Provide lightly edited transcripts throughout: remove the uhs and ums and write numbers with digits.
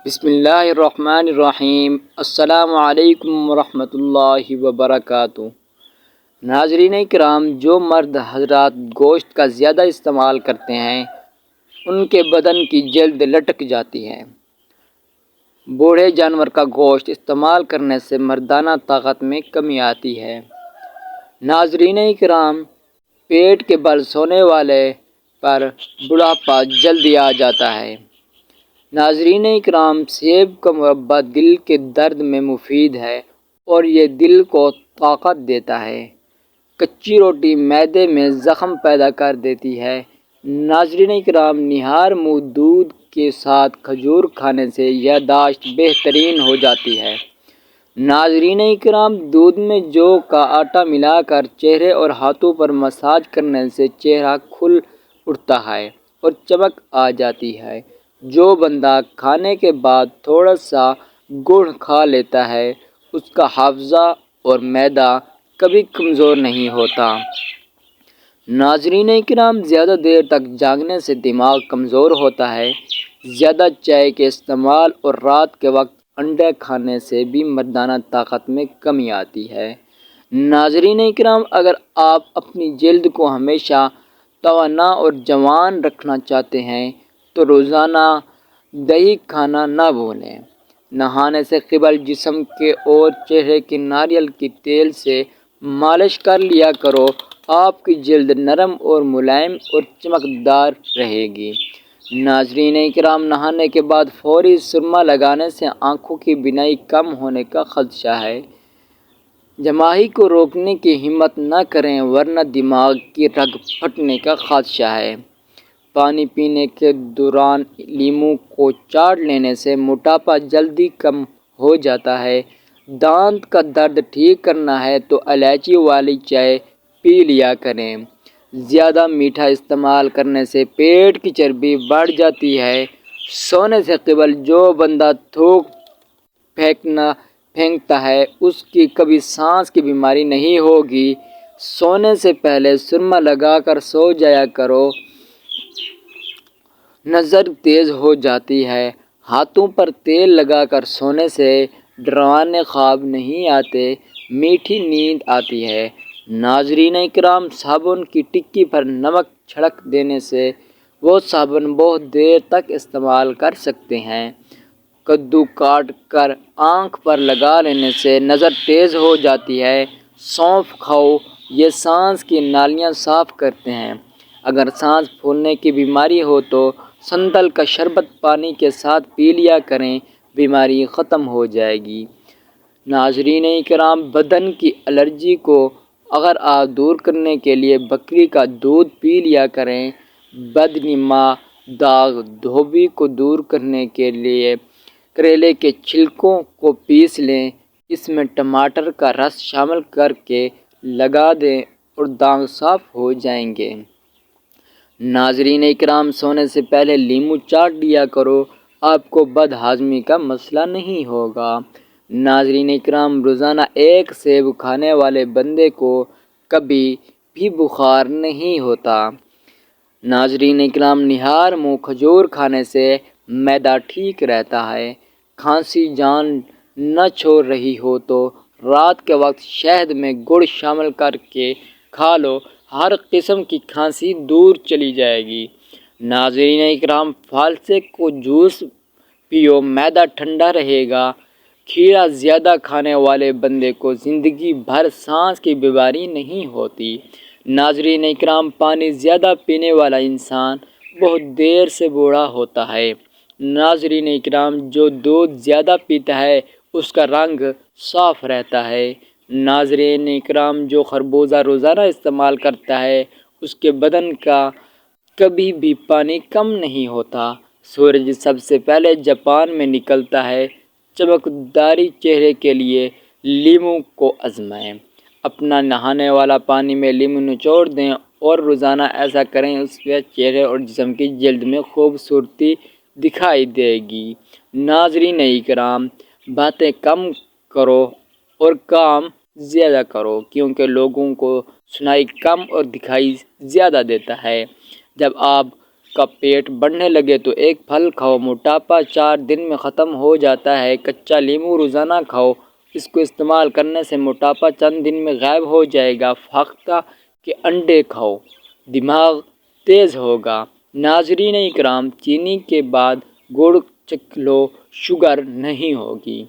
بسم اللہ الرحمن الرحیم۔ السلام علیکم ورحمۃ اللہ وبرکاتہ۔ ناظرین کرام، جو مرد حضرات گوشت کا زیادہ استعمال کرتے ہیں ان کے بدن کی جلد لٹک جاتی ہے۔ بوڑھے جانور کا گوشت استعمال کرنے سے مردانہ طاقت میں کمی آتی ہے۔ ناظرین کرام، پیٹ کے بل سونے والے پر بڑھاپا جلدی آ جاتا ہے۔ ناظرین اکرام، سیب کا مربع دل کے درد میں مفید ہے اور یہ دل کو طاقت دیتا ہے۔ کچی روٹی معدے میں زخم پیدا کر دیتی ہے۔ ناظرین اکرام، نہار منہ دودھ کے ساتھ کھجور کھانے سے یادداشت بہترین ہو جاتی ہے۔ ناظرین اکرام، دودھ میں جو کا آٹا ملا کر چہرے اور ہاتھوں پر مساج کرنے سے چہرہ کھل اٹھتا ہے اور چمک آ جاتی ہے۔ جو بندہ کھانے کے بعد تھوڑا سا گڑ کھا لیتا ہے اس کا حافظہ اور معدہ کبھی کمزور نہیں ہوتا۔ ناظرین کرام، زیادہ دیر تک جاگنے سے دماغ کمزور ہوتا ہے۔ زیادہ چائے کے استعمال اور رات کے وقت انڈے کھانے سے بھی مردانہ طاقت میں کمی آتی ہے۔ ناظرین کرام، اگر آپ اپنی جلد کو ہمیشہ توانا اور جوان رکھنا چاہتے ہیں تو روزانہ دہی کھانا نہ بھولیں۔ نہانے سے قبل جسم کے اور چہرے کی ناریل کے تیل سے مالش کر لیا کرو، آپ کی جلد نرم اور ملائم اور چمکدار رہے گی۔ ناظرین کرام، نہانے کے بعد فوری سرما لگانے سے آنکھوں کی بینائی کم ہونے کا خدشہ ہے۔ جماہی کو روکنے کی ہمت نہ کریں ورنہ دماغ کی رگ پھٹنے کا خدشہ ہے۔ پانی پینے کے دوران لیموں کو چاٹ لینے سے موٹاپا جلدی کم ہو جاتا ہے۔ دانت کا درد ٹھیک کرنا ہے تو الائچی والی چائے پی لیا کریں۔ زیادہ میٹھا استعمال کرنے سے پیٹ کی چربی بڑھ جاتی ہے۔ سونے سے قبل جو بندہ تھوک پھینکتا ہے اس کی کبھی سانس کی بیماری نہیں ہوگی۔ سونے سے پہلے سرما لگا کر سو جایا کرو، نظر تیز ہو جاتی ہے۔ ہاتھوں پر تیل لگا کر سونے سے ڈراونے خواب نہیں آتے، میٹھی نیند آتی ہے۔ ناظرین کرام، صابن کی ٹکی پر نمک چھڑک دینے سے وہ صابن بہت دیر تک استعمال کر سکتے ہیں۔ کدو کاٹ کر آنکھ پر لگا لینے سے نظر تیز ہو جاتی ہے۔ سونف کھاؤ، یہ سانس کی نالیاں صاف کرتے ہیں۔ اگر سانس پھولنے کی بیماری ہو تو سنتل کا شربت پانی کے ساتھ پی لیا کریں، بیماری ختم ہو جائے گی۔ ناظرین کرام، بدن کی الرجی کو اگر آپ دور کرنے کے لیے بکری کا دودھ پی لیا کریں۔ بدنما، داغ، دھوبی کو دور کرنے کے لیے کریلے کے چھلکوں کو پیس لیں، اس میں ٹماٹر کا رس شامل کر کے لگا دیں اور داغ صاف ہو جائیں گے۔ ناظرین کرام، سونے سے پہلے لیموں چاٹ لیا کرو، آپ کو بد ہضمی کا مسئلہ نہیں ہوگا۔ ناظرین کرام، روزانہ ایک سیب کھانے والے بندے کو کبھی بھی بخار نہیں ہوتا۔ ناظرین کرام، نہار منہ کھجور کھانے سے معدہ ٹھیک رہتا ہے۔ کھانسی جان نہ چھوڑ رہی ہو تو رات کے وقت شہد میں گڑ شامل کر کے کھا لو، ہر قسم کی کھانسی دور چلی جائے گی۔ ناظرین اکرام، فالسے کو جوس پیو، معدہ ٹھنڈا رہے گا۔ کھیرا زیادہ کھانے والے بندے کو زندگی بھر سانس کی بیماری نہیں ہوتی۔ ناظرین اکرام، پانی زیادہ پینے والا انسان بہت دیر سے بوڑھا ہوتا ہے۔ ناظرین اکرام، جو دودھ زیادہ پیتا ہے اس کا رنگ صاف رہتا ہے۔ ناظرین اکرام، جو خربوزہ روزانہ استعمال کرتا ہے اس کے بدن کا کبھی بھی پانی کم نہیں ہوتا۔ سورج سب سے پہلے جاپان میں نکلتا ہے۔ چمکداری چہرے کے لیے لیموں کو آزمائیں۔ اپنا نہانے والا پانی میں لیموں نچوڑ دیں اور روزانہ ایسا کریں، اس سے چہرے اور جسم کی جلد میں خوبصورتی دکھائی دے گی۔ ناظرین اکرام، باتیں کم کرو اور کام زیادہ کرو، کیونکہ لوگوں کو سنائی کم اور دکھائی زیادہ دیتا ہے۔ جب آپ کا پیٹ بڑھنے لگے تو ایک پھل کھاؤ، موٹاپا 4 دن میں ختم ہو جاتا ہے، کچا لیمو روزانہ کھاؤ، اس کو استعمال کرنے سے موٹاپا چند دن میں غائب ہو جائے گا، فاختہ کے انڈے کھاؤ، دماغ تیز ہوگا۔ ناظرین اکرام، چینی کے بعد گڑ چکھ لو، شوگر نہیں ہوگی۔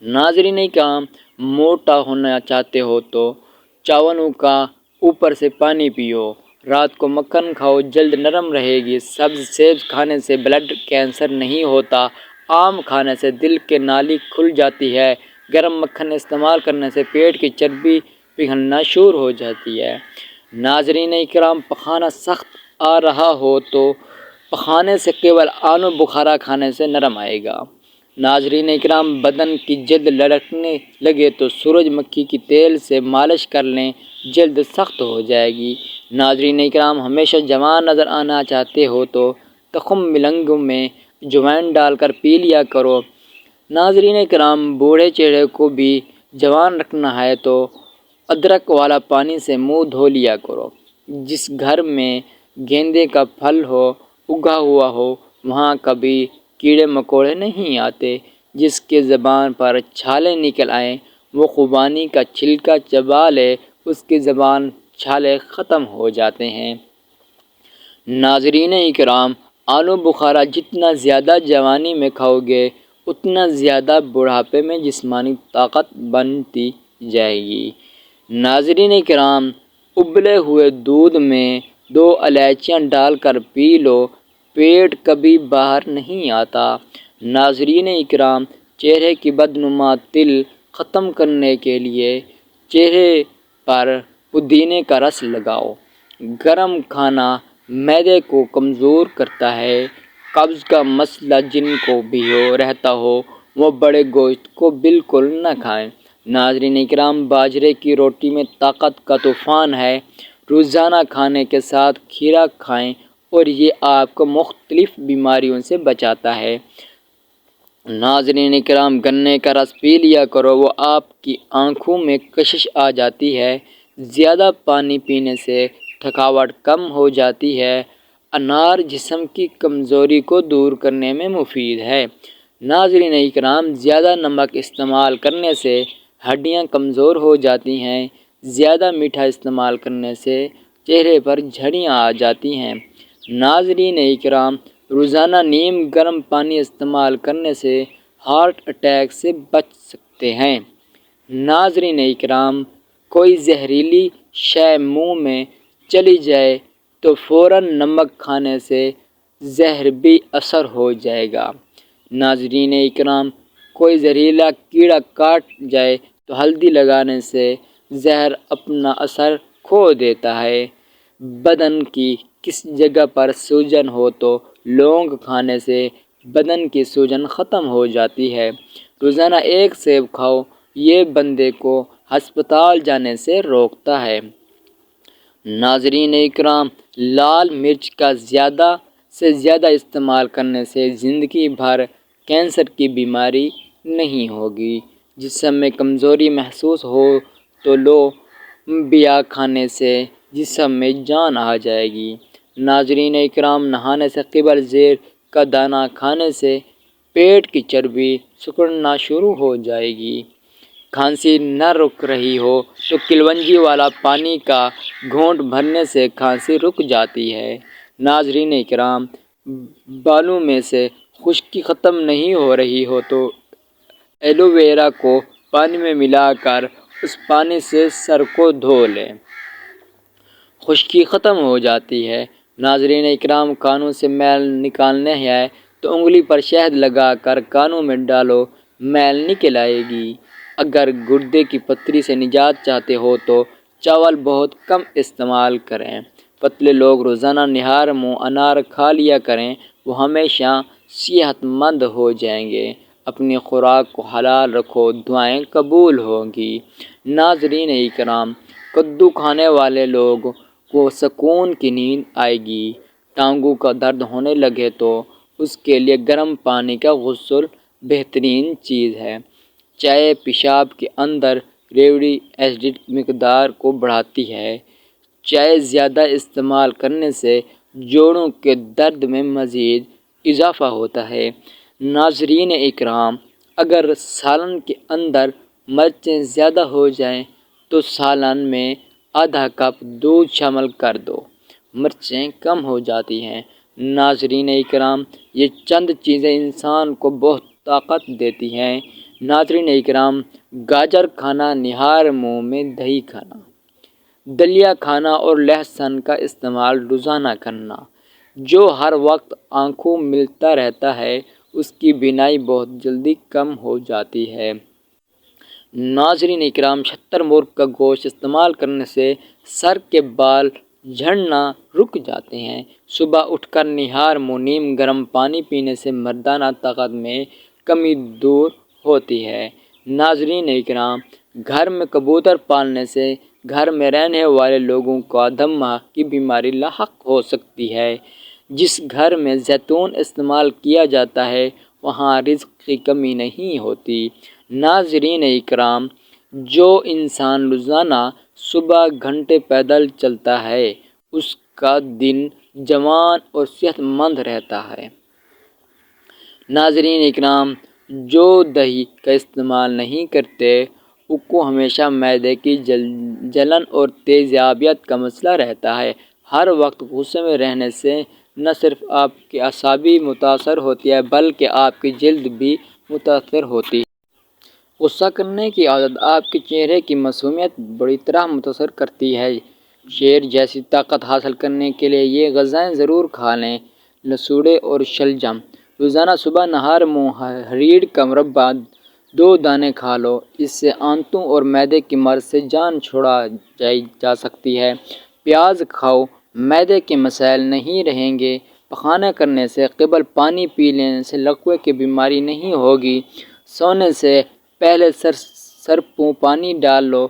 ناظرین اکرام، موٹا ہونا چاہتے ہو تو چاولوں کا اوپر سے پانی پیو، رات کو مکھن کھاؤ، جلد نرم رہے گی۔ سبز سیب کھانے سے بلڈ کینسر نہیں ہوتا، آم کھانے سے دل کی نالی کھل جاتی ہے، گرم مکھن استعمال کرنے سے پیٹ کی چربی پگھلنا شروع ہو جاتی ہے۔ ناظرین اکرام، پخانا سخت آ رہا ہو تو پخانے سے قبل آلو بخارا کھانے سے نرم آئے گا۔ ناظرین اکرام، بدن کی جلد لڑکنے لگے تو سورج مکھی کے تیل سے مالش کر لیں، جلد سخت ہو جائے گی۔ ناظرین اکرام، ہمیشہ جوان نظر آنا چاہتے ہو تو تخم مرگ میں اجوائن ڈال کر پی لیا کرو۔ ناظرین اکرام، بوڑھے چہرے کو بھی جوان رکھنا ہے تو ادرک والا پانی سے منہ دھو لیا کرو۔ جس گھر میں گیندے کا پھل ہو اگا ہوا ہو وہاں کبھی کیڑے مکوڑے نہیں آتے۔ جس کے زبان پر چھالے نکل آئیں وہ خوبانی کا چھلکا چبا لے، اس کی زبان چھالے ختم ہو جاتے ہیں۔ ناظرین اکرام، آلو بخارا جتنا زیادہ جوانی میں کھاؤ گے اتنا زیادہ بڑھاپے میں جسمانی طاقت بنتی جائے گی۔ ناظرین اکرام، ابلے ہوئے دودھ میں 2 الائچیاں ڈال کر پی لو، پیٹ کبھی باہر نہیں آتا۔ ناظرین اکرام، چہرے کی بدنما تل ختم کرنے کے لیے چہرے پر پودینے کا رس لگاؤ۔ گرم کھانا معدے کو کمزور کرتا ہے۔ قبض کا مسئلہ جن کو بھی رہتا ہو وہ بڑے گوشت کو بالکل نہ کھائیں۔ ناظرین اکرام، باجرے کی روٹی میں طاقت کا طوفان ہے، روزانہ کھانے کے ساتھ کھیرا کھائیں اور یہ آپ کو مختلف بیماریوں سے بچاتا ہے۔ ناظرین اکرام، گنے کا رس پی لیا کرو، وہ آپ کی آنکھوں میں کشش آ جاتی ہے۔ زیادہ پانی پینے سے تھکاوٹ کم ہو جاتی ہے۔ انار جسم کی کمزوری کو دور کرنے میں مفید ہے۔ ناظرین اکرام، زیادہ نمک استعمال کرنے سے ہڈیاں کمزور ہو جاتی ہیں۔ زیادہ میٹھا استعمال کرنے سے چہرے پر جھریاں آ جاتی ہیں۔ ناظرین اکرام، روزانہ نیم گرم پانی استعمال کرنے سے ہارٹ اٹیک سے بچ سکتے ہیں۔ ناظرین اکرام، کوئی زہریلی شے منہ میں چلی جائے تو فوراً نمک کھانے سے زہر بھی اثر ہو جائے گا۔ ناظرین اکرام، کوئی زہریلا کیڑا کاٹ جائے تو ہلدی لگانے سے زہر اپنا اثر کھو دیتا ہے۔ بدن کی کس جگہ پر سوجن ہو تو لونگ کھانے سے بدن کی سوجن ختم ہو جاتی ہے۔ روزانہ 1 سیب کھاؤ، یہ بندے کو ہسپتال جانے سے روکتا ہے۔ ناظرین اکرام، لال مرچ کا زیادہ سے زیادہ استعمال کرنے سے زندگی بھر کینسر کی بیماری نہیں ہوگی۔ جسم میں کمزوری محسوس ہو تو لوبیا کھانے سے جسم میں جان آ جائے گی۔ ناظرین اکرام، نہانے سے قبل زیر کا دانہ کھانے سے پیٹ کی چربی سکڑنا شروع ہو جائے گی۔ کھانسی نہ رک رہی ہو تو کلونجی والا پانی کا گھونٹ بھرنے سے کھانسی رک جاتی ہے۔ ناظرین اکرام، بالوں میں سے خشکی ختم نہیں ہو رہی ہو تو ایلو ویرا کو پانی میں ملا کر اس پانی سے سر کو دھو لیں، خشکی ختم ہو جاتی ہے۔ ناظرین اکرام، کانوں سے میل نکالنا ہے تو انگلی پر شہد لگا کر کانوں میں ڈالو، میل نکل آئے گی۔ اگر گردے کی پتھری سے نجات چاہتے ہو تو چاول بہت کم استعمال کریں۔ پتلے لوگ روزانہ نہار منہ انار کھا لیا کریں، وہ ہمیشہ صحت مند ہو جائیں گے۔ اپنی خوراک کو حلال رکھو، دعائیں قبول ہوں گی۔ ناظرین اکرام، کدو کھانے والے لوگ کو سکون کی نیند آئے گی۔ ٹانگوں کا درد ہونے لگے تو اس کے لیے گرم پانی کا غسل بہترین چیز ہے۔ چائے پیشاب کے اندر یوریک ایسڈ مقدار کو بڑھاتی ہے۔ چائے زیادہ استعمال کرنے سے جوڑوں کے درد میں مزید اضافہ ہوتا ہے۔ ناظرین اکرام، اگر سالن کے اندر مرچیں زیادہ ہو جائیں تو سالن میں آدھا کپ دودھ شامل کر دو، مرچیں کم ہو جاتی ہیں۔ ناظرین اکرام، یہ چند چیزیں انسان کو بہت طاقت دیتی ہیں۔ ناظرین اکرام، گاجر کھانا، نہار منہ میں دہی کھانا، دلیا کھانا اور لہسن کا استعمال روزانہ کرنا۔ جو ہر وقت آنکھوں ملتا رہتا ہے اس کی بینائی بہت جلدی کم ہو جاتی ہے۔ ناظرین اکرام، شتر مرغ کا گوشت استعمال کرنے سے سر کے بال جھڑنا رک جاتے ہیں۔ صبح اٹھ کر نہار منہ نیم گرم پانی پینے سے مردانہ طاقت میں کمی دور ہوتی ہے۔ ناظرین اکرام، گھر میں کبوتر پالنے سے گھر میں رہنے والے لوگوں کو دمہ کی بیماری لاحق ہو سکتی ہے۔ جس گھر میں زیتون استعمال کیا جاتا ہے وہاں رزق کی کمی نہیں ہوتی۔ ناظرین اکرام، جو انسان روزانہ صبح گھنٹے پیدل چلتا ہے اس کا دن جوان اور صحت مند رہتا ہے۔ ناظرین اکرام، جو دہی کا استعمال نہیں کرتے ان کو ہمیشہ معدے کی جلن اور تیزابیت کا مسئلہ رہتا ہے۔ ہر وقت غصے میں رہنے سے نہ صرف آپ کی اعصابی متاثر ہوتی ہے بلکہ آپ کی جلد بھی متاثر ہوتی ہے۔ غصہ کرنے کی عادت آپ کے چہرے کی معصومیت بری طرح متاثر کرتی ہے۔ شیر جیسی طاقت حاصل کرنے کے لیے یہ غذائیں ضرور کھا لیں۔ لسوڑے اور شلجم، روزانہ صبح نہار منہ ہریڑ کا مربع 2 دانے کھا لو، اس سے آنتوں اور معدے کی مرض سے جان چھڑائی جا سکتی ہے۔ پیاز کھاؤ، معدے کے مسائل نہیں رہیں گے۔ پخانہ کرنے سے قبل پانی پی لینے سے لقوے کی بیماری نہیں ہوگی۔ سونے سے پہلے سرپوں پانی ڈال لو،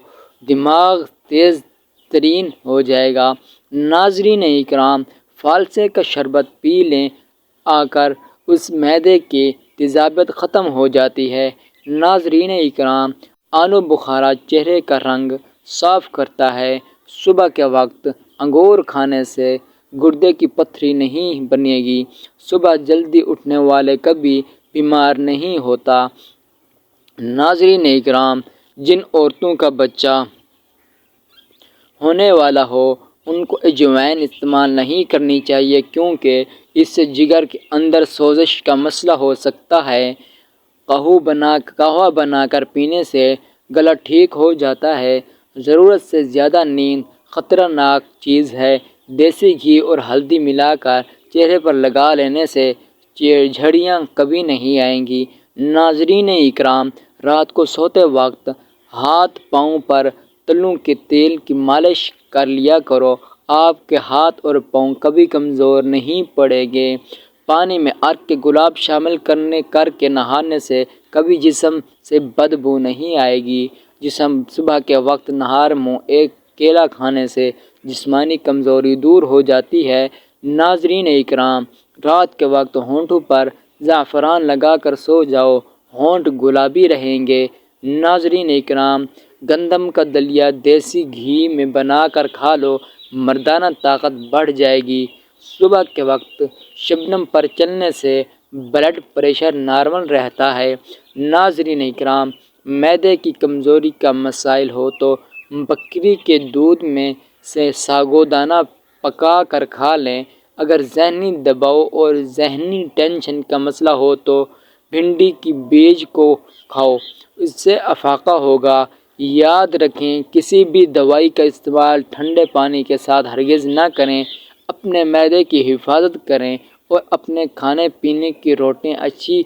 دماغ تیز ترین ہو جائے گا۔ ناظرین اکرام، فالسے کا شربت پی لیں آ کر اس معدے کی تیزابیت ختم ہو جاتی ہے۔ ناظرین اکرام، آلو بخارا چہرے کا رنگ صاف کرتا ہے۔ صبح کے وقت انگور کھانے سے گردے کی پتھری نہیں بنے گی۔ صبح جلدی اٹھنے والے کبھی بیمار نہیں ہوتا۔ ناظرین اکرام، جن عورتوں کا بچہ ہونے والا ہو ان کو اجوائن استعمال نہیں کرنی چاہیے کیونکہ اس سے جگر کے اندر سوزش کا مسئلہ ہو سکتا ہے۔ قہوہ بنا کر پینے سے گلا ٹھیک ہو جاتا ہے۔ ضرورت سے زیادہ نیند خطرناک چیز ہے۔ دیسی گھی اور ہلدی ملا کر چہرے پر لگا لینے سے جھڑیاں کبھی نہیں آئیں گی۔ ناظرین اکرام، رات کو سوتے وقت ہاتھ پاؤں پر تلوں کے تیل کی مالش کر لیا کرو، آپ کے ہاتھ اور پاؤں کبھی کمزور نہیں پڑیں گے۔ پانی میں عرق کے گلاب شامل کر کے نہانے سے کبھی جسم سے بدبو نہیں آئے گی۔ صبح کے وقت نہار منہ ایک کیلا کھانے سے جسمانی کمزوری دور ہو جاتی ہے۔ ناظرین اکرام، رات کے وقت ہونٹوں پر زعفران لگا کر سو جاؤ، ہونٹ گلابی رہیں گے۔ ناظرین اکرام، گندم کا دلیا دیسی گھی میں بنا کر کھا لو، مردانہ طاقت بڑھ جائے گی۔ صبح کے وقت شبنم پر چلنے سے بلڈ پریشر نارمل رہتا ہے۔ ناظرین اکرام، معدے کی کمزوری کا مسائل ہو تو بکری کے دودھ میں سے ساگودانہ پکا کر کھا لیں۔ اگر ذہنی دباؤ اور ذہنی ٹینشن کا مسئلہ ہو تو بھنڈی کی بیج کو کھاؤ، اس سے افاقہ ہوگا۔ یاد رکھیں، کسی بھی دوائی کا استعمال ٹھنڈے پانی کے ساتھ ہرگز نہ کریں۔ اپنے معدے کی حفاظت کریں اور اپنے کھانے پینے کی روٹین اچھی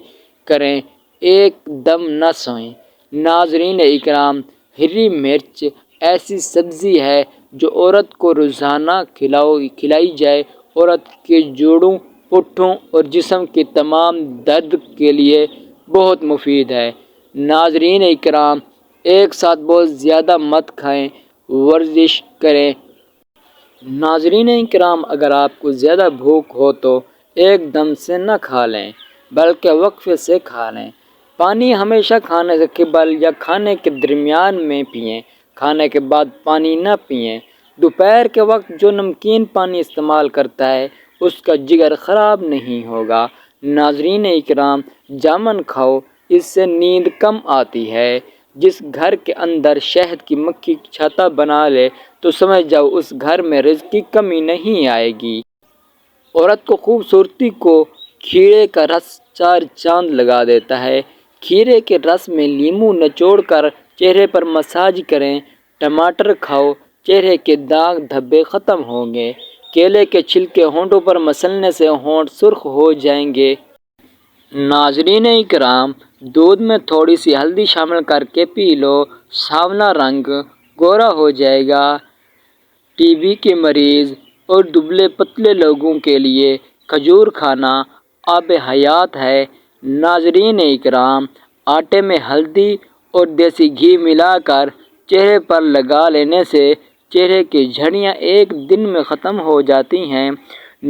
کریں، ایک دم نہ سوئیں۔ ناظرین اکرام، ہری مرچ ایسی سبزی ہے جو عورت کو روزانہ کھلائی جائے، عورت کے جوڑوں، پٹھوں اور جسم کے تمام درد کے لیے بہت مفید ہے۔ ناظرین اکرام، ایک ساتھ بہت زیادہ مت کھائیں، ورزش کریں۔ ناظرین اکرام، اگر آپ کو زیادہ بھوک ہو تو ایک دم سے نہ کھا لیں بلکہ وقفے سے کھا لیں۔ پانی ہمیشہ کھانے سے قبل یا کھانے کے درمیان میں پئیں، کھانے کے بعد پانی نہ پئیں۔ دوپہر کے وقت جو نمکین پانی استعمال کرتا ہے اس کا جگر خراب نہیں ہوگا۔ ناظرین اکرام، جامن کھاؤ، اس سے نیند کم آتی ہے۔ جس گھر کے اندر شہد کی مکھی چھتا بنا لے تو سمجھ جاؤ اس گھر میں رزق کی کمی نہیں آئے گی۔ عورت کو خوبصورتی کو کھیرے کا رس چار چاند لگا دیتا ہے۔ کھیرے کے رس میں لیموں نچوڑ کر چہرے پر مساج کریں۔ ٹماٹر کھاؤ، چہرے کے داغ دھبے ختم ہوں گے۔ کیلے کے چھلکے ہونٹوں پر مسلنے سے ہونٹ سرخ ہو جائیں گے۔ ناظرین اکرام، دودھ میں تھوڑی سی ہلدی شامل کر کے پی لو، سانولا رنگ گورا ہو جائے گا۔ ٹی بی کے مریض اور دبلے پتلے لوگوں کے لیے کھجور کھانا آب حیات ہے۔ ناظرین اکرام، آٹے میں ہلدی اور دیسی گھی ملا کر چہرے پر لگا لینے سے چہرے کی جھڑیاں ایک دن میں ختم ہو جاتی ہیں۔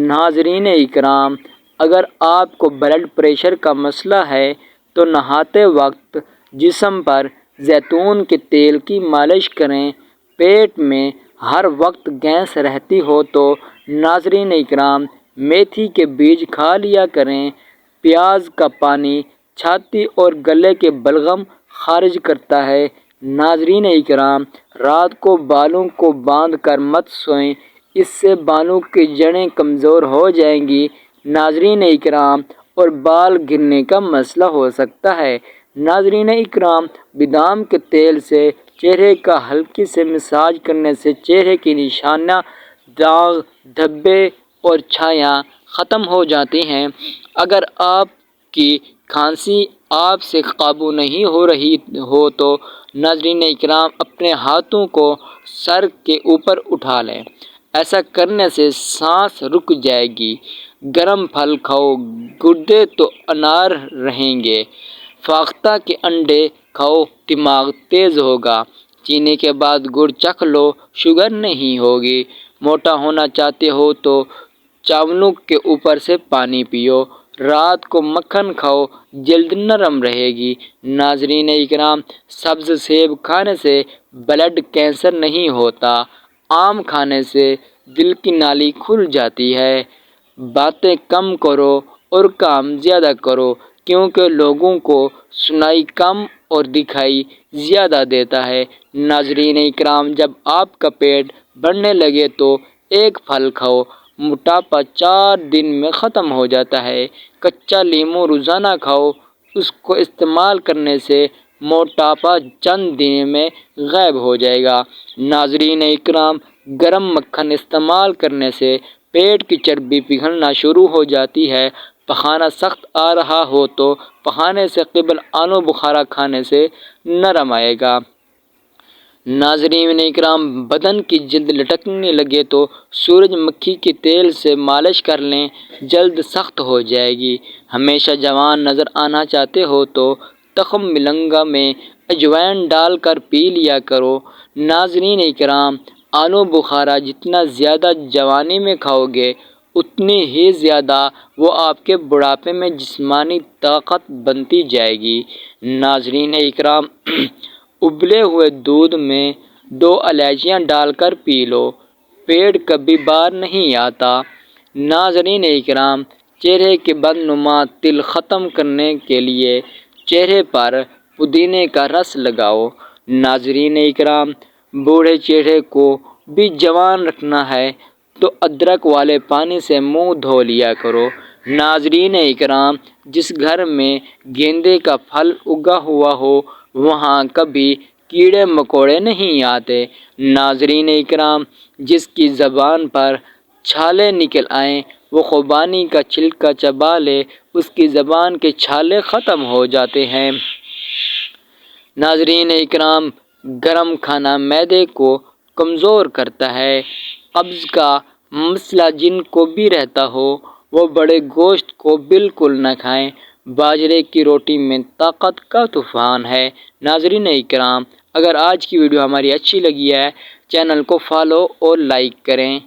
ناظرین اکرام، اگر آپ کو بلڈ پریشر کا مسئلہ ہے تو نہاتے وقت جسم پر زیتون کے تیل کی مالش کریں۔ پیٹ میں ہر وقت گیس رہتی ہو تو ناظرین اکرام میتھی کے بیج کھا لیا کریں۔ پیاز کا پانی چھاتی اور گلے کے بلغم خارج کرتا ہے۔ ناظرین اکرام، رات کو بالوں کو باندھ کر مت سوئیں، اس سے بالوں کی جڑیں کمزور ہو جائیں گی۔ ناظرین اکرام، اور بال گرنے کا مسئلہ ہو سکتا ہے۔ ناظرین اکرام، بادام کے تیل سے چہرے کا ہلکی سے مساج کرنے سے چہرے کی نشانیاں، داغ، دھبے اور چھایاں ختم ہو جاتی ہیں۔ اگر آپ کی کھانسی آپ سے قابو نہیں ہو رہی ہو تو ناظرین اکرام اپنے ہاتھوں کو سر کے اوپر اٹھا لیں، ایسا کرنے سے سانس رک جائے گی۔ گرم پھل کھاؤ، گردے تو انار رہیں گے۔ فاختہ کے انڈے کھاؤ، دماغ تیز ہوگا۔ چینے کے بعد گڑ چکھ لو، شوگر نہیں ہوگی۔ موٹا ہونا چاہتے ہو تو چاولوں کے اوپر سے پانی پیو۔ رات کو مکھن کھاؤ، جلد نرم رہے گی۔ ناظرین اکرام، سبز سیب کھانے سے بلڈ کینسر نہیں ہوتا۔ آم کھانے سے دل کی نالی کھل جاتی ہے۔ باتیں کم کرو اور کام زیادہ کرو، کیونکہ لوگوں کو سنائی کم اور دکھائی زیادہ دیتا ہے۔ ناظرین اکرام، جب آپ کا پیٹ بڑھنے لگے تو ایک پھل کھاؤ، موٹاپا 4 دن میں ختم ہو جاتا ہے۔ کچا لیموں روزانہ کھاؤ، اس کو استعمال کرنے سے موٹاپا چند دن میں غائب ہو جائے گا۔ ناظرین اکرام، گرم مکھن استعمال کرنے سے پیٹ کی چربی پگھلنا شروع ہو جاتی ہے۔ پخانہ سخت آ رہا ہو تو پخانے سے قبل آلو بخارا کھانے سے نرم آئے گا۔ ناظرین اکرام، بدن کی جلد لٹکنے لگے تو سورج مکھی کے تیل سے مالش کر لیں، جلد سخت ہو جائے گی۔ ہمیشہ جوان نظر آنا چاہتے ہو تو تخم مرنگا میں اجوائن ڈال کر پی لیا کرو۔ ناظرین اکرام، آلو بخارا جتنا زیادہ جوانی میں کھاؤ گے اتنی ہی زیادہ وہ آپ کے بڑھاپے میں جسمانی طاقت بنتی جائے گی۔ ناظرین اکرام، ابلے ہوئے دودھ میں 2 الائچیاں ڈال کر پی لو، پیٹ کبھی بار نہیں آتا۔ ناظرین اکرام، چہرے کے بدنما تل ختم کرنے کے لیے چہرے پر پودینے کا رس لگاؤ۔ ناظرین اکرام، بوڑھے چہرے کو بھی جوان رکھنا ہے تو ادرک والے پانی سے منہ دھو لیا کرو۔ ناظرین اکرام، جس گھر میں گیندے کا پھل اگا ہوا ہو وہاں کبھی کیڑے مکوڑے نہیں آتے۔ ناظرین اکرام، جس کی زبان پر چھالے نکل آئیں وہ خوبانی کا چھلکا چبا لے، اس کی زبان کے چھالے ختم ہو جاتے ہیں۔ ناظرین اکرام، گرم کھانا معدے کو کمزور کرتا ہے۔ قبض کا مسئلہ جن کو بھی رہتا ہو وہ بڑے گوشت کو بالکل نہ کھائیں۔ باجرے کی روٹی میں طاقت کا طوفان ہے۔ ناظرین اکرام، اگر آج کی ویڈیو ہماری اچھی لگی ہے چینل کو فالو اور لائک کریں۔